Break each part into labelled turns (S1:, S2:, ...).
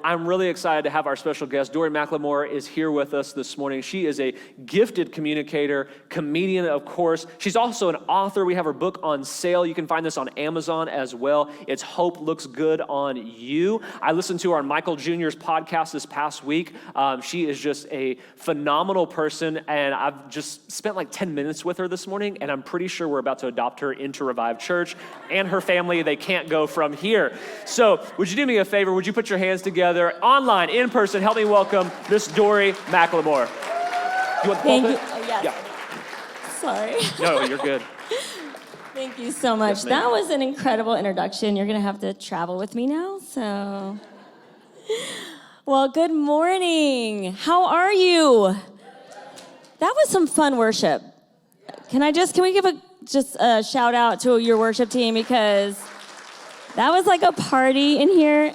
S1: I'm really excited to have our special guest. Dorie McLemore is here with us this morning. She is a gifted communicator, comedian, of course. She's also an author. We have her book on sale. You can find this on Amazon as well. It's Hope Looks Good on You. I listened to our Michael Jr.'s podcast this past week. She is just a phenomenal person, and I've just spent like 10 minutes with her this morning, and I'm pretty sure we're about to adopt her into Revive Church and her family. They can't go from here. So would you do me a favor? Would you put your hands together, online, in person, help me welcome Miss Dorie McLemore. You want the
S2: Thank
S1: pulpit?
S2: you. Oh, yes.
S1: Yeah.
S2: Sorry.
S1: No, you're good.
S2: Thank you so much.
S1: Yes,
S2: that was an incredible introduction. You're going to have to travel with me now, so. Well, good morning. How are you? That was some fun worship. Can we give a shout out to your worship team, because that was like a party in here.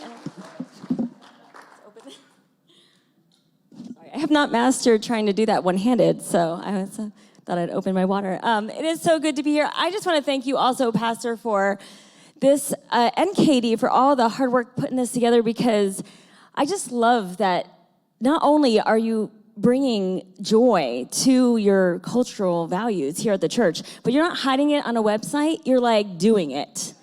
S2: I have not mastered trying to do that one-handed, so I thought I'd open my water. It is so good to be here. I just want to thank you also, Pastor, for this, and Katie, for all the hard work putting this together, because I just love that not only are you bringing joy to your cultural values here at the church, but you're not hiding it on a website, you're like doing it.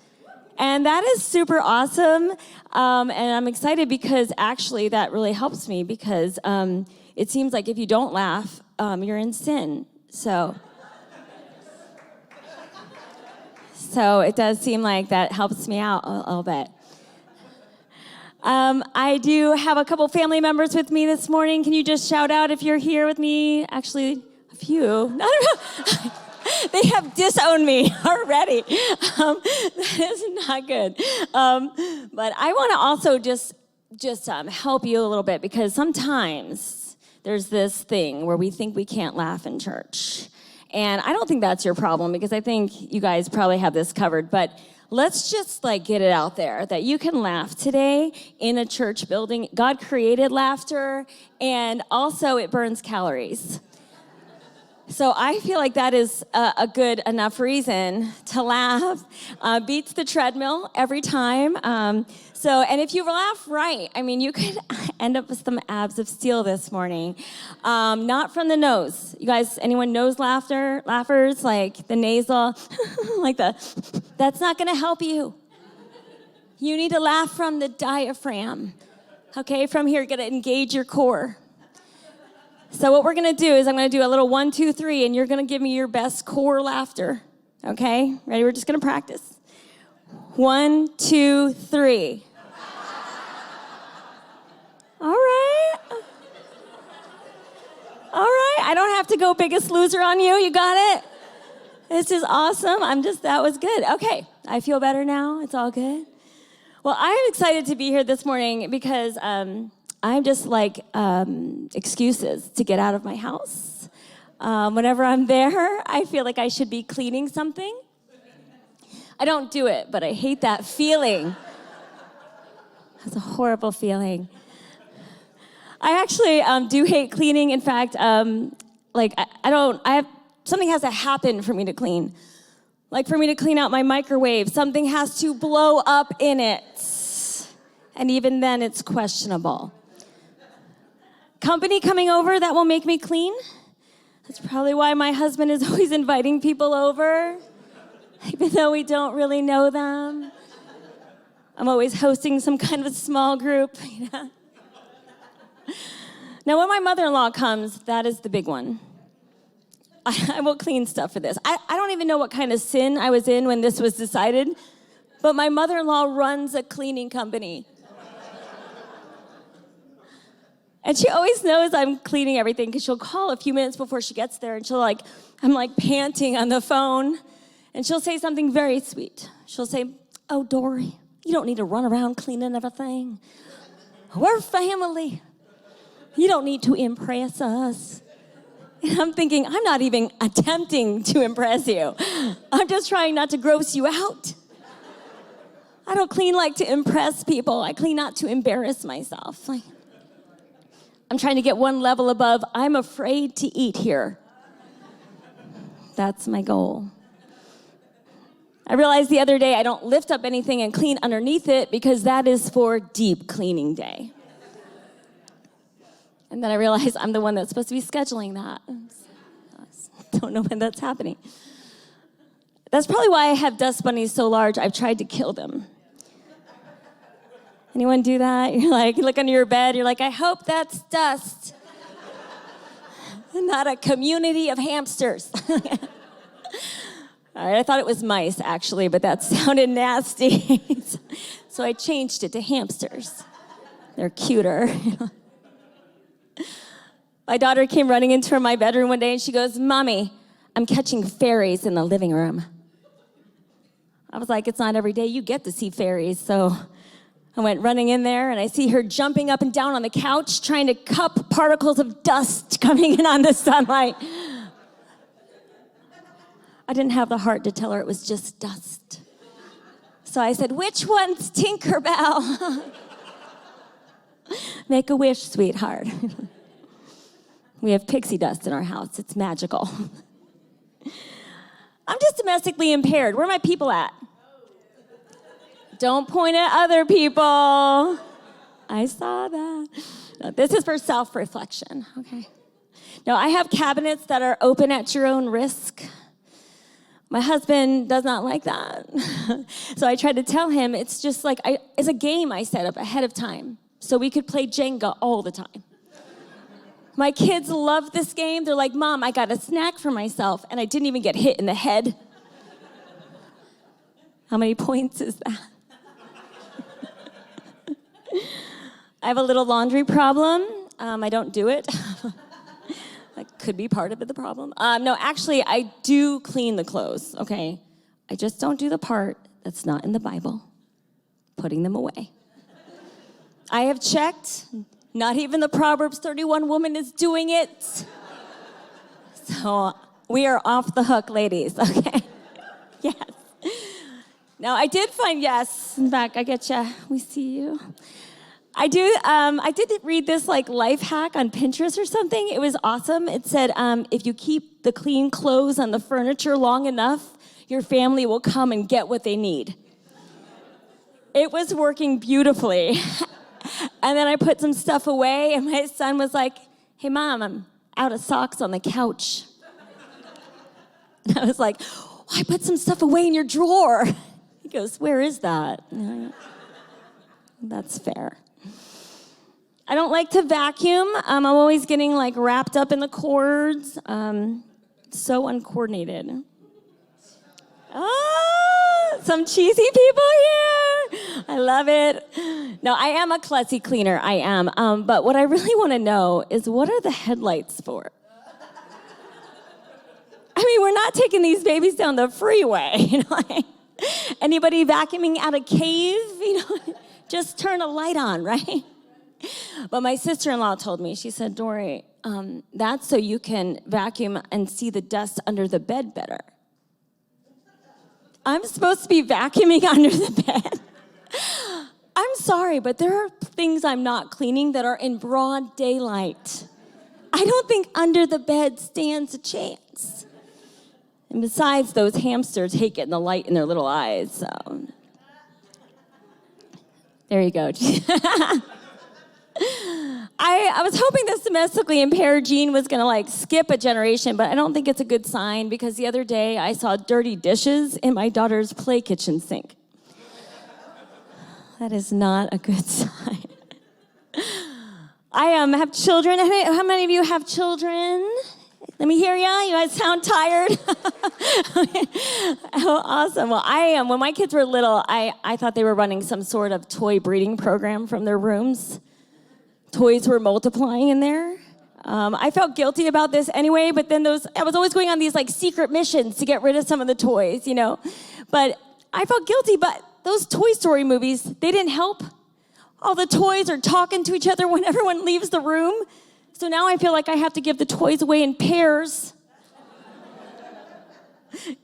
S2: And that is super awesome, and I'm excited because actually that really helps me, because it seems like if you don't laugh, you're in sin. So it does seem like that helps me out a little bit. I do have a couple family members with me this morning. Can you just shout out if you're here with me? Actually, a few. They have disowned me already. That is not good. But I want to also just help you a little bit, because sometimes there's this thing where we think we can't laugh in church. And I don't think that's your problem, because I think you guys probably have this covered. But let's just get it out there that you can laugh today in a church building. God created laughter, and also it burns calories. So I feel like that is a good enough reason to laugh. Beats the treadmill every time. And if you laugh right, I mean, you could end up with some abs of steel this morning. Not from the nose. You guys, anyone nose laughers, like the nasal, that's not gonna help you. You need to laugh from the diaphragm. Okay, from here, you're gonna engage your core. So what we're gonna do is I'm gonna do a little 1, 2, 3, and you're gonna give me your best core laughter. Okay, ready? We're just gonna practice. 1, 2, 3. All right. I don't have to go biggest loser on you. You got it? This is awesome. That was good. Okay, I feel better now. It's all good. Well, I'm excited to be here this morning because I'm just excuses to get out of my house. Whenever I'm there, I feel like I should be cleaning something. I don't do it, but I hate that feeling. That's a horrible feeling. I actually do hate cleaning. In fact, something has to happen for me to clean. Like for me to clean out my microwave, something has to blow up in it. And even then, it's questionable. Company coming over, that will make me clean. That's probably why my husband is always inviting people over, even though we don't really know them. I'm always hosting some kind of a small group, you know. Now, when my mother-in-law comes, that is the big one. I will clean stuff for this. I don't even know what kind of sin I was in when this was decided, but my mother-in-law runs a cleaning company. And she always knows I'm cleaning everything because she'll call a few minutes before she gets there, and I'm panting on the phone, and she'll say something very sweet. She'll say, "Oh, Dorie, you don't need to run around cleaning everything. We're family. You don't need to impress us." And I'm thinking, I'm not even attempting to impress you. I'm just trying not to gross you out. I don't clean to impress people. I clean not to embarrass myself. I'm trying to get one level above. I'm afraid to eat here. That's my goal. I realized the other day I don't lift up anything and clean underneath it because that is for deep cleaning day. And then I realized I'm the one that's supposed to be scheduling that. I don't know when that's happening. That's probably why I have dust bunnies so large, I've tried to kill them. Anyone do that? You're like, you look under your bed, you're like, I hope that's dust. Not a community of hamsters. All right, I thought it was mice, actually, but that sounded nasty. So I changed it to hamsters. They're cuter. My daughter came running into my bedroom one day, and she goes, Mommy, I'm catching fairies in the living room. I was like, it's not every day you get to see fairies, so I went running in there, and I see her jumping up and down on the couch, trying to cup particles of dust coming in on the sunlight. I didn't have the heart to tell her it was just dust. So I said, which one's Tinkerbell? Make a wish, sweetheart. We have pixie dust in our house. It's magical. I'm just domestically impaired. Where are my people at? Don't point at other people. I saw that. No, this is for self-reflection, okay? No, I have cabinets that are open at your own risk. My husband does not like that. So I tried to tell him it's just like, it's a game I set up ahead of time so we could play Jenga all the time. My kids love this game. They're like, Mom, I got a snack for myself, and I didn't even get hit in the head. How many points is that? I have a little laundry problem. I don't do it. That could be part of the problem. No, actually, I do clean the clothes, okay? I just don't do the part that's not in the Bible, putting them away. I have checked. Not even the Proverbs 31 woman is doing it. So we are off the hook, ladies, okay? Yes. Now, I did find, yes, in fact, I get you. We see you. I did read this like life hack on Pinterest or something. It was awesome. It said, if you keep the clean clothes on the furniture long enough, your family will come and get what they need. It was working beautifully. And then I put some stuff away, and my son was like, hey, Mom, I'm out of socks on the couch. And I was like, oh, I put some stuff away in your drawer. He goes, where is that? That's fair. I don't like to vacuum. I'm always getting like wrapped up in the cords. So uncoordinated. Oh, some cheesy people here. I love it. No, I am a klutzy cleaner. I am. But what I really want to know is, what are the headlights for? I mean, we're not taking these babies down the freeway. You know, like, anybody vacuuming out a cave? You know, just turn a light on, right? But my sister-in-law told me, she said, Dorie, that's so you can vacuum and see the dust under the bed better. I'm supposed to be vacuuming under the bed. I'm sorry, but there are things I'm not cleaning that are in broad daylight. I don't think under the bed stands a chance. And besides, those hamsters hate getting the light in their little eyes, so. There you go. I was hoping this domestically impaired gene was gonna like skip a generation, but I don't think it's a good sign, because the other day I saw dirty dishes in my daughter's play kitchen sink. That is not a good sign. I have children. How many of you have children? Let me hear ya. You guys sound tired. Oh, awesome. Well, when my kids were little, I thought they were running some sort of toy breeding program from their rooms. Toys were multiplying in there. I felt guilty about this anyway, but then I was always going on these like secret missions to get rid of some of the toys, you know. But I felt guilty, but those Toy Story movies, they didn't help. All the toys are talking to each other when everyone leaves the room. So now I feel like I have to give the toys away in pairs.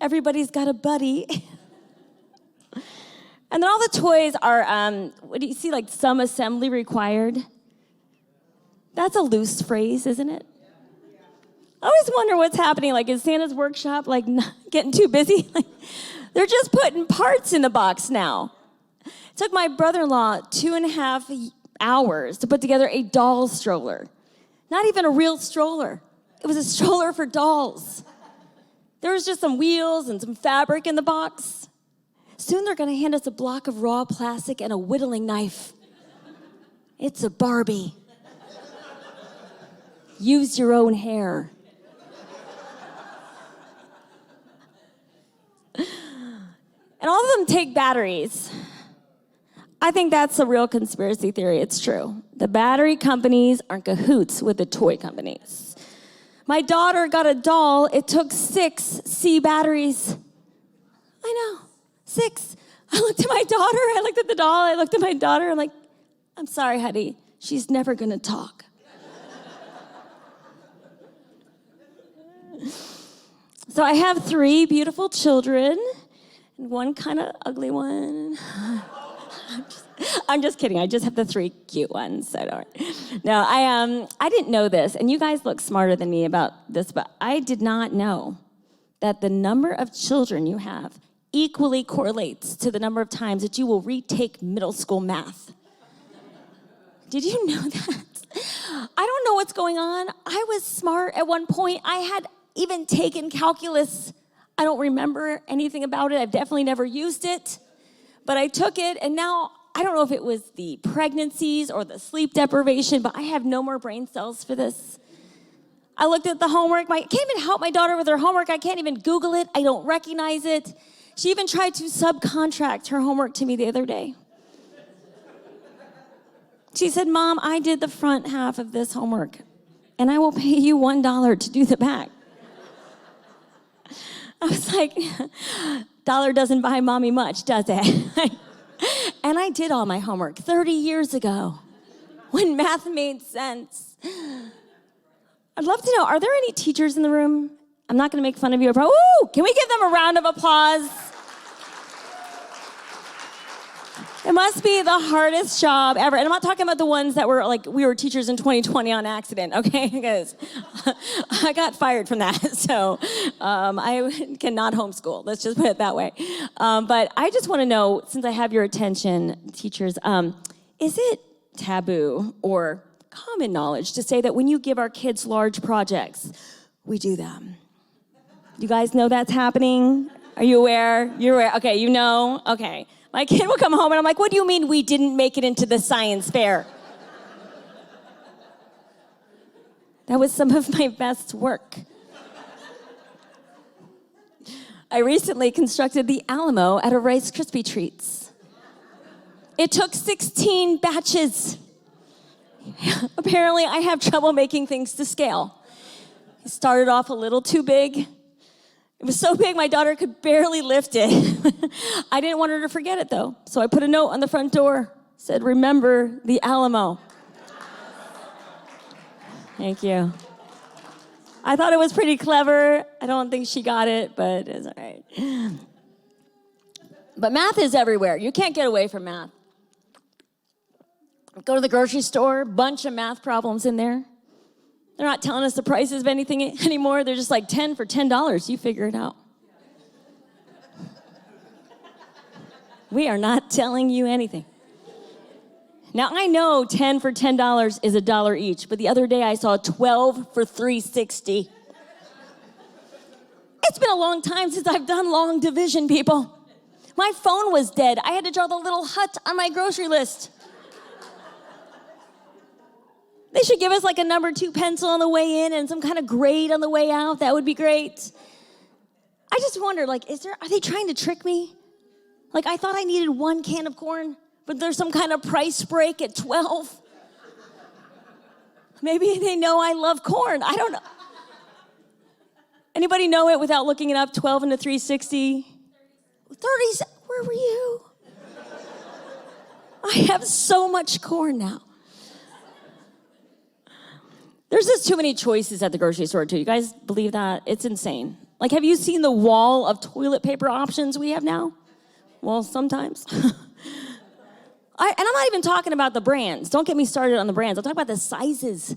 S2: Everybody's got a buddy. And then all the toys are, what do you see, like some assembly required? That's a loose phrase, isn't it? I always wonder what's happening. Like, is Santa's workshop like getting too busy? Like, they're just putting parts in the box now. It took my brother-in-law 2.5 hours to put together a doll stroller. Not even a real stroller. It was a stroller for dolls. There was just some wheels and some fabric in the box. Soon they're gonna hand us a block of raw plastic and a whittling knife. It's a Barbie. Use your own hair. And all of them take batteries. I think that's a real conspiracy theory. It's true. The battery companies are in cahoots with the toy companies. My daughter got a doll. It took 6 C batteries. I know, 6. I looked at my daughter. I looked at the doll. I looked at my daughter. I'm like, I'm sorry, honey. She's never going to talk. So I have 3 beautiful children and one kind of ugly one. I'm just kidding. I just have the 3 cute ones. So don't worry. No, I didn't know this, and you guys look smarter than me about this, but I did not know that the number of children you have equally correlates to the number of times that you will retake middle school math. Did you know that? I don't know what's going on. I was smart at one point. I had even taken calculus. I don't remember anything about it. I've definitely never used it. But I took it, and now I don't know if it was the pregnancies or the sleep deprivation, but I have no more brain cells for this. I looked at the homework. I can't even help my daughter with her homework. I can't even Google it. I don't recognize it. She even tried to subcontract her homework to me the other day. She said, Mom, I did the front half of this homework, and I will pay you $1 to do the back. I was like, dollar doesn't buy mommy much, does it? And I did all my homework 30 years ago when math made sense. I'd love to know, are there any teachers in the room? I'm not going to make fun of you. Ooh, can we give them a round of applause? It must be the hardest job ever. And I'm not talking about the ones that were like, we were teachers in 2020 on accident, okay? Because I got fired from that. So I cannot homeschool. Let's just put it that way. But I just want to know, since I have your attention, teachers, is it taboo or common knowledge to say that when you give our kids large projects, we do them? You guys know that's happening? Are you aware? You're aware? Okay, you know? Okay. My kid will come home and I'm like, what do you mean we didn't make it into the science fair? That was some of my best work. I recently constructed the Alamo out of Rice Krispie treats. It took 16 batches. Apparently, I have trouble making things to scale. It started off a little too big. It was so big, my daughter could barely lift it. I didn't want her to forget it, though. So I put a note on the front door, said, remember the Alamo. Thank you. I thought it was pretty clever. I don't think she got it, but it's all right. But math is everywhere. You can't get away from math. Go to the grocery store, bunch of math problems in there. They're not telling us the prices of anything anymore. They're just like 10 for $10. You figure it out. We are not telling you anything. Now, I know 10 for $10 is $1 each, but the other day I saw 12 for $3.60. It's been a long time since I've done long division, people. My phone was dead. I had to draw the little hut on my grocery list. They should give us like a number 2 pencil on the way in and some kind of grade on the way out. That would be great. I just wondered, like, are they trying to trick me? Like, I thought I needed 1 can of corn, but there's some kind of price break at 12. Maybe they know I love corn. I don't know. Anybody know it without looking it up? 12 into 360? 30, where were you? I have so much corn now. There's just too many choices at the grocery store, too. You guys believe that? It's insane. Like, have you seen the wall of toilet paper options we have now? Well, sometimes. And I'm not even talking about the brands. Don't get me started on the brands. I'm talking about the sizes.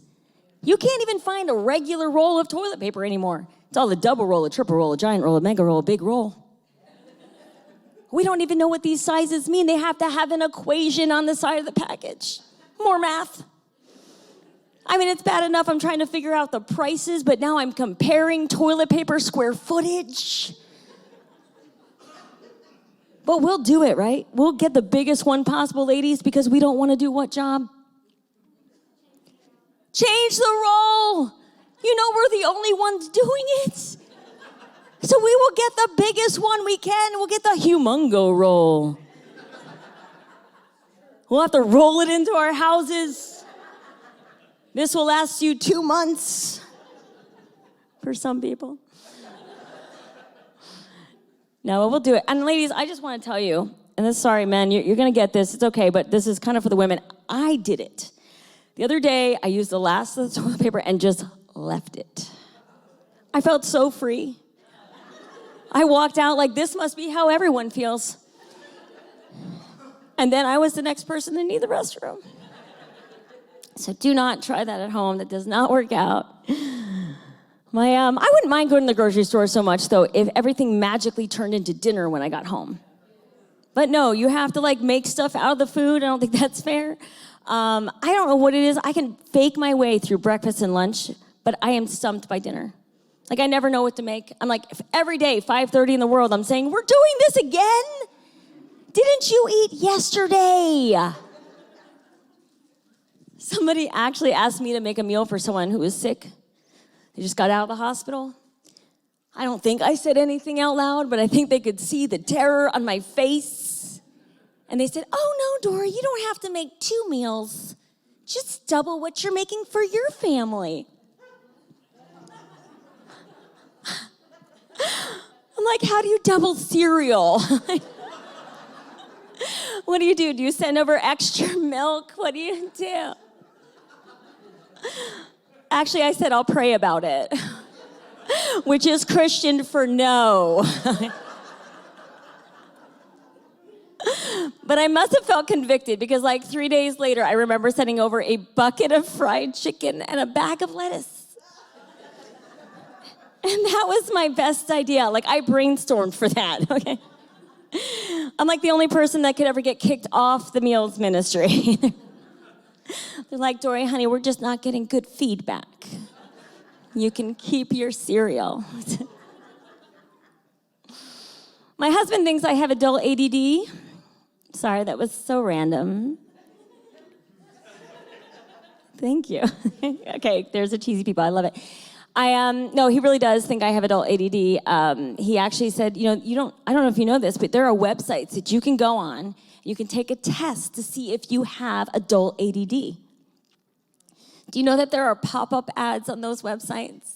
S2: You can't even find a regular roll of toilet paper anymore. It's all a double roll, a triple roll, a giant roll, a mega roll, a big roll. We don't even know what these sizes mean. They have to have an equation on the side of the package. More math. I mean, it's bad enough I'm trying to figure out the prices, but now I'm comparing toilet paper square footage. But we'll do it, right? We'll get the biggest one possible, ladies, because we don't want to do what job? Change the role. You know we're the only ones doing it. So we will get the biggest one we can. We'll get the humongo roll. We'll have to roll it into our houses. This will last you 2 months for some people. No, we'll do it. And ladies, I just want to tell you, and this, sorry, men, you're going to get this. It's okay, but this is kind of for the women. I did it. The other day, I used the last of the toilet paper and just left it. I felt so free. I walked out like, this must be how everyone feels. And then I was the next person to need the restroom. So do not try that at home. That does not work out. I wouldn't mind going to the grocery store so much, though, if everything magically turned into dinner when I got home. But no, you have to, make stuff out of the food. I don't think that's fair. I don't know what it is. I can fake my way through breakfast and lunch, but I am stumped by dinner. I never know what to make. I'm if every day, 5:30 in the world, I'm saying, we're doing this again? Didn't you eat yesterday? Somebody actually asked me to make a meal for someone who was sick. They just got out of the hospital. I don't think I said anything out loud, but I think they could see the terror on my face. And they said, oh no, Dorie, you don't have to make 2 meals. Just double what you're making for your family. I'm like, how do you double cereal? What do? Do you send over extra milk? What do you do? Actually, I said, I'll pray about it, which is Christian for no. But I must have felt convicted because 3 days later, I remember sending over a bucket of fried chicken and a bag of lettuce. And that was my best idea. I brainstormed for that, okay? I'm the only person that could ever get kicked off the meals ministry. They're like, Dorie, honey, we're just not getting good feedback. You can keep your cereal. My husband thinks I have adult ADD. Sorry, that was so random. Thank you. Okay, there's the cheesy people. I love it. No, he really does think I have adult ADD. He actually said, I don't know if you know this, but there are websites that you can go on. You can take a test to see if you have adult ADD. Do you know that there are pop-up ads on those websites?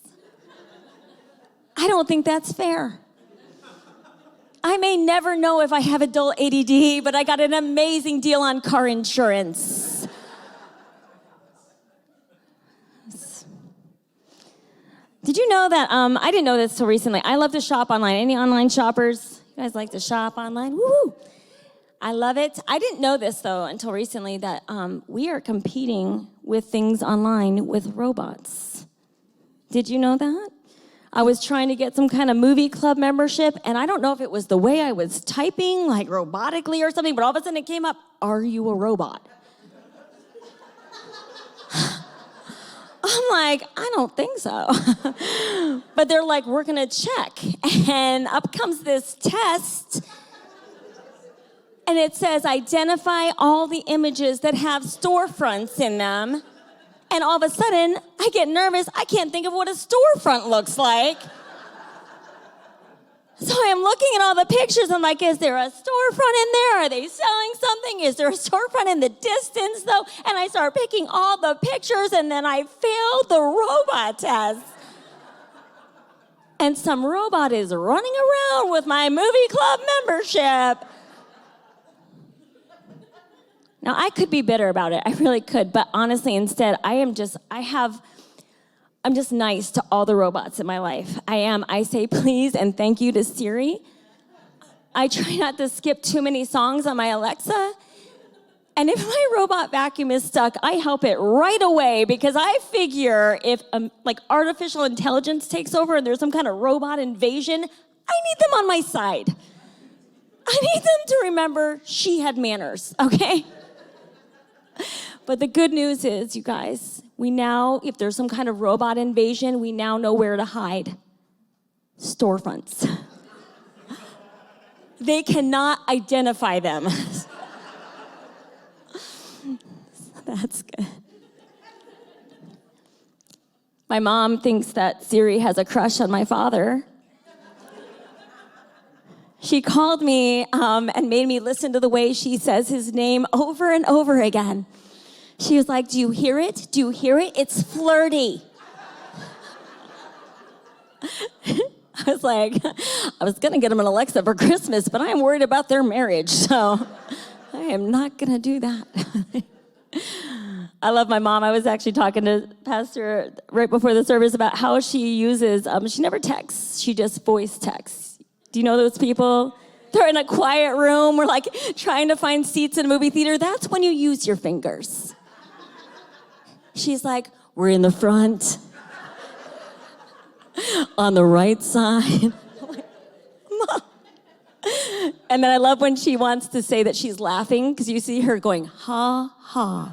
S2: I don't think that's fair. I may never know if I have adult ADD, but I got an amazing deal on car insurance. Did you know that, I didn't know this till recently. I love to shop online. Any online shoppers? You guys like to shop online? Woo-hoo! I love it. I didn't know this, though, until recently, that we are competing with things online with robots. Did you know that? I was trying to get some kind of movie club membership, and I don't know if it was the way I was typing, robotically or something, but all of a sudden it came up, are you a robot? I'm like, I don't think so. But they're like, we're gonna check. And up comes this test. And it says, identify all the images that have storefronts in them. And all of a sudden, I get nervous. I can't think of what a storefront looks like. So I'm looking at all the pictures. I'm like, is there a storefront in there? Are they selling something? Is there a storefront in the distance, though? And I start picking all the pictures, and then I failed the robot test. And some robot is running around with my movie club membership. Now, I could be bitter about it. I really could. But honestly, instead, I'm just nice to all the robots in my life. I say please and thank you to Siri. I try not to skip too many songs on my Alexa. And if my robot vacuum is stuck, I help it right away, because I figure if artificial intelligence takes over and there's some kind of robot invasion, I need them on my side. I need them to remember she had manners, okay? But the good news is, you guys, we now, if there's some kind of robot invasion, we now know where to hide. Storefronts. They cannot identify them. That's good. My mom thinks that Siri has a crush on my father. She called me and made me listen to the way she says his name over and over again. She was like, do you hear it? Do you hear it? It's flirty. I was like, I was going to get him an Alexa for Christmas, but I'm worried about their marriage, so I am not going to do that. I love my mom. I was actually talking to Pastor right before the service about how she uses, she never texts, she just voice texts. Do you know those people? They're in a quiet room. We're like trying to find seats in a movie theater. That's when you use your fingers. She's like, we're in the front, on the right side. I'm like, Mom. And then I love when she wants to say that she's laughing, because you see her going, ha, ha,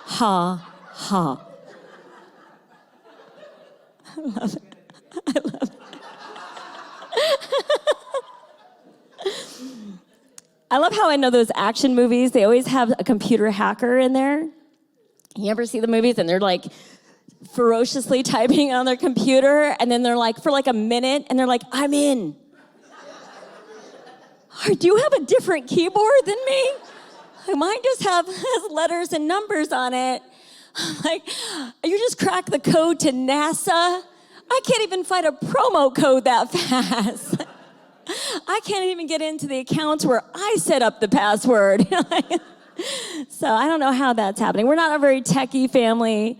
S2: ha, ha. I love it. I love it. I love how I know those action movies, they always have a computer hacker in there. You ever see the movies and they're like ferociously typing on their computer, and then they're like, for like a minute, and they're like, I'm in. Or do you have a different keyboard than me? Mine just has letters and numbers on it. Like, you just cracked the code to NASA? I can't even find a promo code that fast. I can't even get into the accounts where I set up the password. So I don't know how that's happening. We're not a very techie family,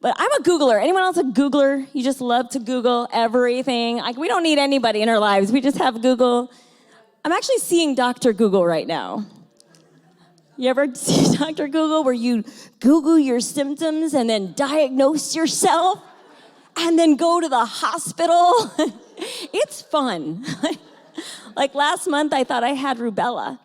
S2: but I'm a Googler. Anyone else a Googler? You just love to Google everything. Like, we don't need anybody in our lives. We just have Google. I'm actually seeing Dr. Google right now. You ever see Dr. Google where you Google your symptoms and then diagnose yourself and then go to the hospital? It's fun. Like last month, I thought I had rubella.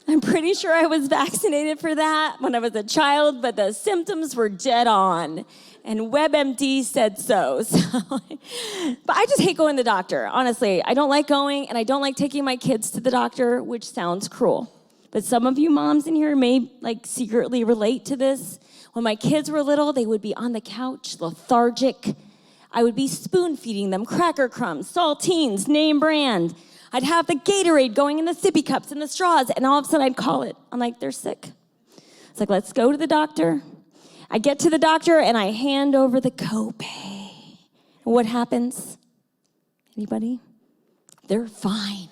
S2: I'm pretty sure I was vaccinated for that when I was a child, but the symptoms were dead on. And WebMD said so. But I just hate going to the doctor, honestly. I don't like going, and I don't like taking my kids to the doctor, which sounds cruel. But some of you moms in here may like secretly relate to this. When my kids were little, they would be on the couch, lethargic. I would be spoon feeding them cracker crumbs, saltines, name brand. I'd have the Gatorade going in the sippy cups and the straws, and all of a sudden I'd call it. I'm like, they're sick. It's like, let's go to the doctor. I get to the doctor and I hand over the copay. And what happens? Anybody? They're fine.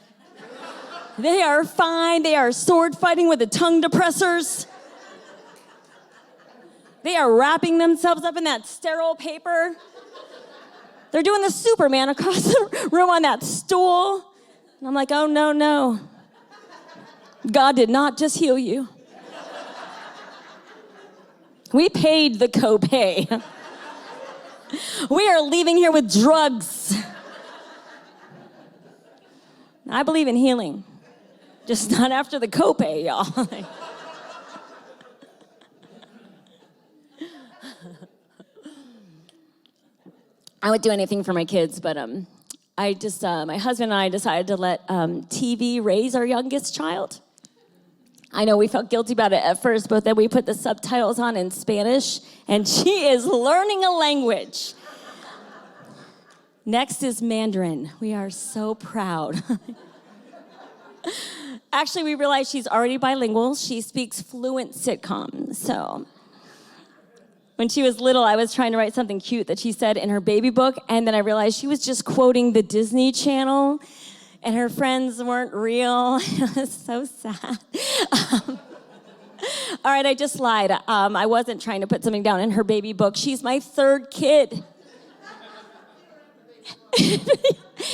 S2: They are fine. They are sword fighting with the tongue depressors. They are wrapping themselves up in that sterile paper. They're doing the Superman across the room on that stool. And I'm like, oh, no. God did not just heal you. We paid the copay. We are leaving here with drugs. I believe in healing, just not after the copay, y'all. I would do anything for my kids, but my husband and I decided to let TV raise our youngest child. I know we felt guilty about it at first, but then we put the subtitles on in Spanish, and she is learning a language. Next is Mandarin. We are so proud. Actually, we realized she's already bilingual. She speaks fluent sitcoms, so... When she was little, I was trying to write something cute that she said in her baby book, and then I realized she was just quoting the Disney Channel, and her friends weren't real. It was so sad. All right, I just lied. I wasn't trying to put something down in her baby book. She's my third kid.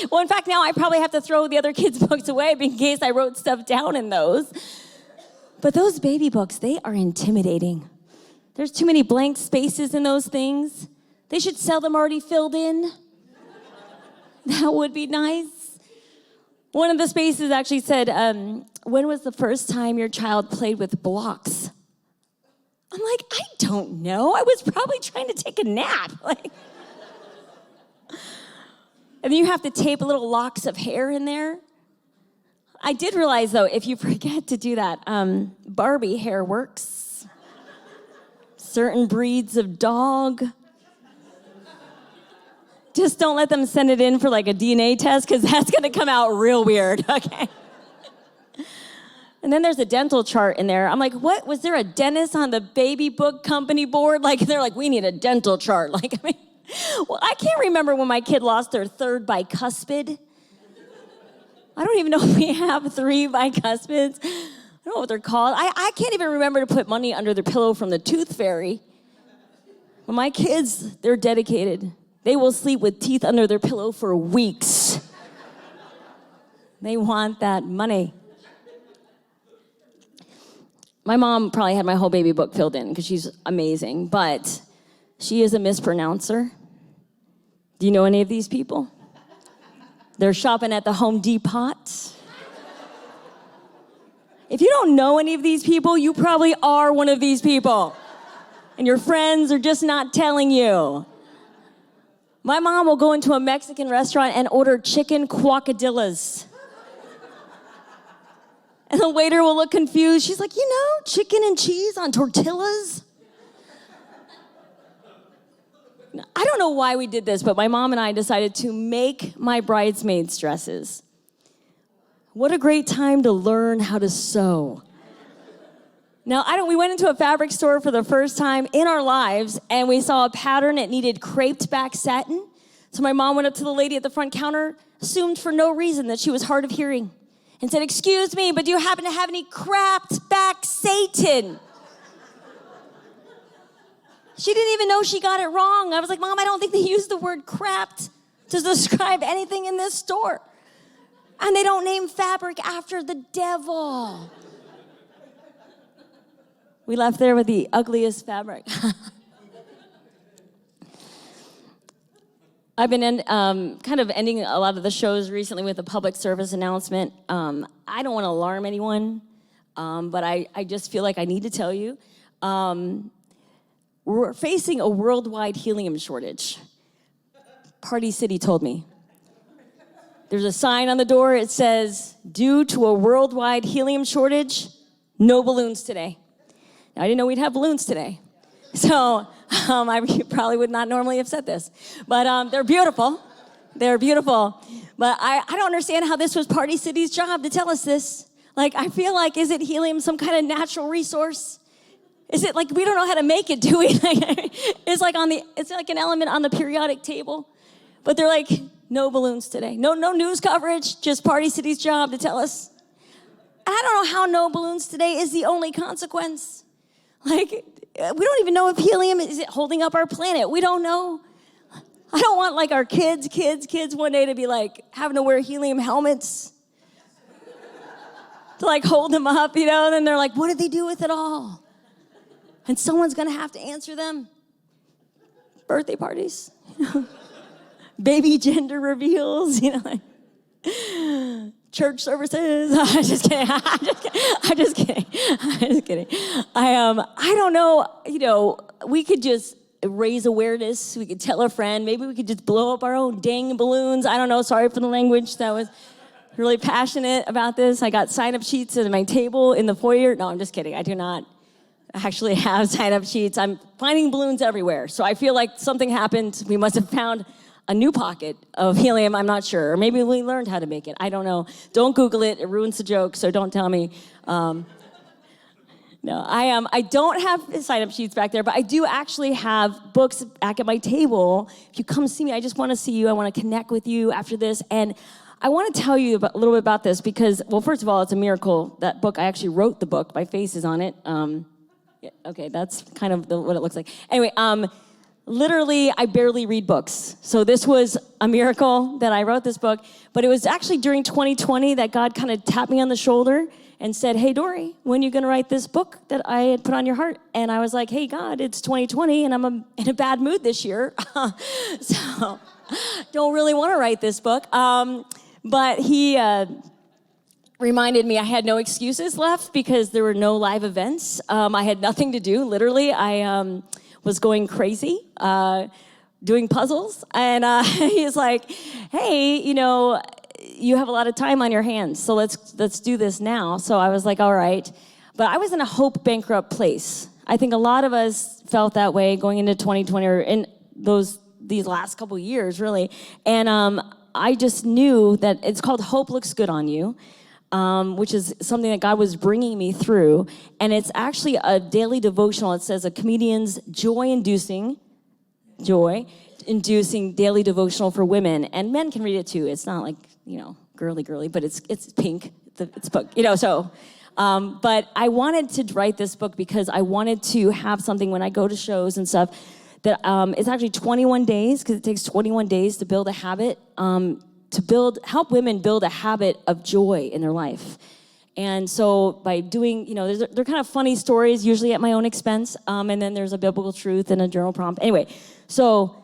S2: Well, in fact, now I probably have to throw the other kids' books away in case I wrote stuff down in those. But those baby books, they are intimidating. There's too many blank spaces in those things. They should sell them already filled in. That would be nice. One of the spaces actually said, when was the first time your child played with blocks? I'm like, I don't know. I was probably trying to take a nap. And then you have to tape little locks of hair in there. I did realize, though, if you forget to do that, Barbie hair works. Certain breeds of dog. Just don't let them send it in for like a DNA test, because that's going to come out real weird, okay? And then there's a dental chart in there. I'm like, what? Was there a dentist on the baby book company board? Like, they're like, we need a dental chart. Like, I mean, well, I can't remember when my kid lost their third bicuspid. I don't even know if we have 3 bicuspids. I don't know what they're called. I can't even remember to put money under their pillow from the tooth fairy. But my kids, they're dedicated. They will sleep with teeth under their pillow for weeks. They want that money. My mom probably had my whole baby book filled in because she's amazing, but she is a mispronouncer. Do you know any of these people? They're shopping at the Home Depot. If you don't know any of these people, you probably are one of these people. And your friends are just not telling you. My mom will go into a Mexican restaurant and order chicken quesadillas. And the waiter will look confused. She's like, chicken and cheese on tortillas? I don't know why we did this, but my mom and I decided to make my bridesmaids' dresses. What a great time to learn how to sew. Now, we went into a fabric store for the first time in our lives, and we saw a pattern that needed creped back satin. So my mom went up to the lady at the front counter, assumed for no reason that she was hard of hearing, and said, "Excuse me, but do you happen to have any creped back satin?" She didn't even know she got it wrong. I was like, "Mom, I don't think they use the word crapped to describe anything in this store. And they don't name fabric after the devil." We left there with the ugliest fabric. I've been kind of ending a lot of the shows recently with a public service announcement. I don't want to alarm anyone, but I just feel like I need to tell you. We're facing a worldwide helium shortage. Party City told me. There's a sign on the door. It says, "Due to a worldwide helium shortage, no balloons today." Now, I didn't know we'd have balloons today. So I probably would not normally have said this. But they're beautiful. They're beautiful. But I don't understand how this was Party City's job to tell us this. Like, I feel like, is it helium some kind of natural resource? Is it like we don't know how to make it, do we? It's like an element on the periodic table. But they're like, no balloons today. No news coverage, just Party City's job to tell us. And I don't know how no balloons today is the only consequence. Like, we don't even know if helium is holding up our planet. We don't know. I don't want like our kids one day to be like having to wear helium helmets to like hold them up, and then they're like, what did they do with it all? And someone's gonna have to answer them. Birthday parties, baby gender reveals, church services. I'm just kidding. I don't know, we could just raise awareness. We could tell a friend. Maybe we could just blow up our own dang balloons. I don't know, sorry for the language. That was really passionate about this. I got sign-up sheets at my table in the foyer. No, I'm just kidding. I do not actually have sign-up sheets. I'm finding balloons everywhere. So I feel like something happened. We must have found a new pocket of helium. I'm not sure. Or maybe we learned how to make it. I don't know. Don't Google it. It ruins the joke, so don't tell me. No, I don't have sign-up sheets back there, but I do actually have books back at my table. If you come see me, I just want to see you. I want to connect with you after this. And I want to tell you a little bit about this because, well, first of all, it's a miracle. That book, I actually wrote the book. My face is on it. Yeah, okay, that's kind of what it looks like. Anyway, literally, I barely read books. So this was a miracle that I wrote this book. But it was actually during 2020 that God kind of tapped me on the shoulder and said, "Hey, Dorie, when are you going to write this book that I had put on your heart?" And I was like, "Hey, God, it's 2020, and I'm in a bad mood this year. So don't really want to write this book." But he reminded me I had no excuses left because there were no live events. I had nothing to do, literally. I was going crazy, doing puzzles. And he's like, hey, you have a lot of time on your hands, so let's do this now. So I was like, all right. But I was in a hope bankrupt place. I think a lot of us felt that way going into 2020 or in these last couple years, really. And I just knew that it's called Hope Looks Good on You, which is something that God was bringing me through. And it's actually a daily devotional. It says a comedian's joy-inducing daily devotional for women. And men can read it too. It's not like, girly, but it's pink. It's a book, so... but I wanted to write this book because I wanted to have something when I go to shows and stuff that it's actually 21 days, because it takes 21 days to build a habit, help women build a habit of joy in their life. And so by doing, they're kind of funny stories, usually at my own expense, and then there's a biblical truth and a journal prompt. Anyway, so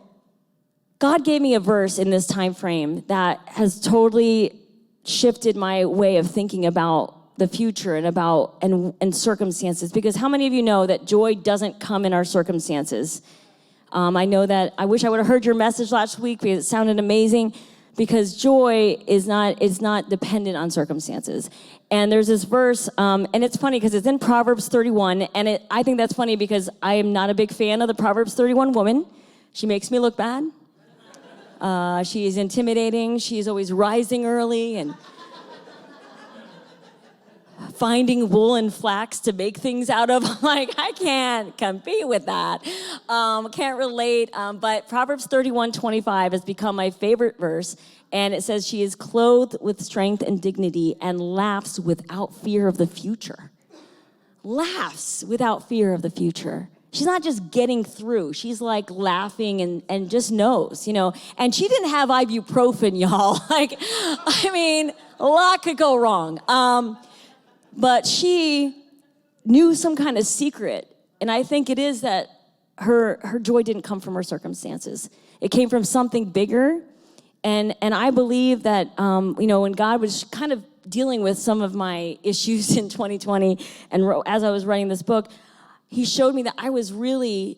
S2: God gave me a verse in this time frame that has totally shifted my way of thinking about the future and circumstances, because how many of you know that joy doesn't come in our circumstances? I know that I wish I would have heard your message last week because it sounded amazing, because joy is not dependent on circumstances. And there's this verse, and it's funny because it's in Proverbs 31, and I think that's funny because I am not a big fan of the Proverbs 31 woman. She makes me look bad. She is intimidating. She's always rising early and finding wool and flax to make things out of. I'm like, I can't compete with that. Can't relate. But Proverbs 31:25 has become my favorite verse. And it says, she is clothed with strength and dignity and laughs without fear of the future. Laughs without fear of the future. She's not just getting through. She's like laughing and just knows, And she didn't have ibuprofen, y'all. A lot could go wrong. But she knew some kind of secret. And I think it is that her joy didn't come from her circumstances. It came from something bigger. And I believe that, when God was kind of dealing with some of my issues in 2020, and as I was writing this book, he showed me that I was really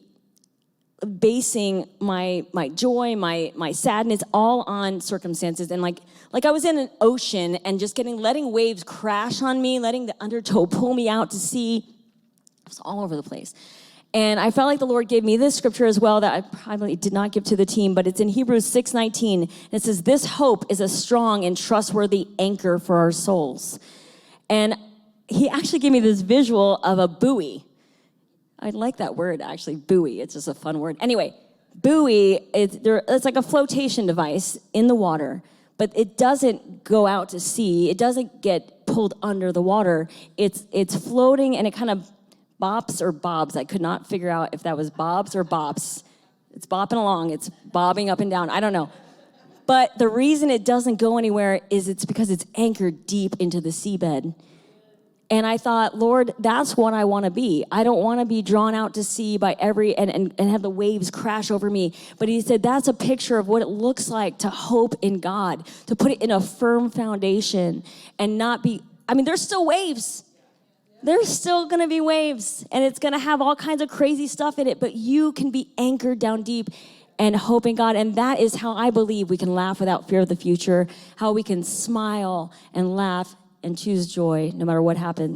S2: basing my joy, my sadness, all on circumstances. And like I was in an ocean and just letting waves crash on me, letting the undertow pull me out to sea. It was all over the place. And I felt like the Lord gave me this scripture as well that I probably did not give to the team, but it's in Hebrews 6:19. And it says, this hope is a strong and trustworthy anchor for our souls. And he actually gave me this visual of a buoy. I like that word, actually, buoy. It's just a fun word. Anyway, buoy, it's like a flotation device in the water, but it doesn't go out to sea. It doesn't get pulled under the water. It's floating, and it kind of bops or bobs. I could not figure out if that was bobs or bops. It's bopping along. It's bobbing up and down. I don't know. But the reason it doesn't go anywhere is it's because it's anchored deep into the seabed. And I thought, Lord, that's what I want to be. I don't want to be drawn out to sea by and have the waves crash over me. But he said, that's a picture of what it looks like to hope in God, to put it in a firm foundation and not be, there's still waves. There's still going to be waves, and it's going to have all kinds of crazy stuff in it, but you can be anchored down deep and hope in God. And that is how I believe we can laugh without fear of the future, how we can smile and laugh and choose joy no matter what happens.